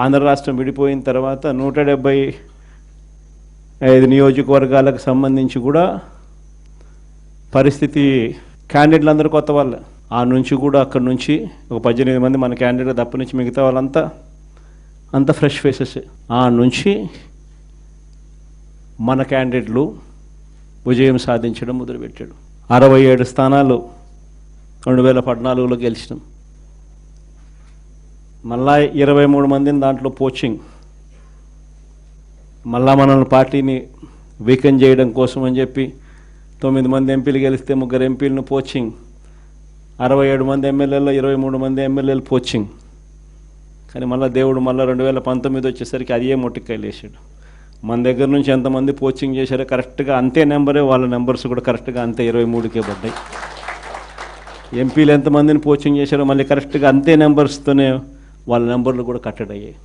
ఆంధ్ర రాష్ట్రం విడిపోయిన తర్వాత 175 నియోజకవర్గాలకు సంబంధించి కూడా పరిస్థితి క్యాండిడేట్లు అందరూ కొత్త వాళ్ళు. ఆ నుంచి కూడా అక్కడి నుంచి ఒక 18 మంది మన క్యాండిడేట్ తప్ప నుంచి మిగతా వాళ్ళంతా అంత ఫ్రెష్ ఫేసెస్. ఆ నుంచి మన క్యాండిడేట్లు విజయం సాధించడం మొదలుపెట్టాడు. 67 స్థానాలు 2014లో గెలిచినాం. మళ్ళా 23 మందిని దాంట్లో పోచింగ్, మళ్ళా మనల్ని పార్టీని వీకెన్ చేయడం కోసం అని చెప్పి 9 మంది ఎంపీలు గెలిస్తే 3 ఎంపీలను పోచింగ్, 67 మంది ఎమ్మెల్యేలో 23 మంది ఎమ్మెల్యేలు పోచింగ్. కానీ మళ్ళీ దేవుడు మళ్ళీ 2019 వచ్చేసరికి అదే మొట్టికాయలు వేసాడు. మన దగ్గర నుంచి ఎంతమంది పోచింగ్ చేశారో కరెక్ట్గా అంతే నెంబరే, వాళ్ళ నెంబర్స్ కూడా కరెక్ట్గా అంతే 23కే పడ్డాయి. ఎంపీలు ఎంతమందిని పోచింగ్ చేశారో మళ్ళీ కరెక్ట్గా అంతే నెంబర్స్తోనే వాళ్ళ నెంబర్లు కూడా కట్టడయ్యాయి.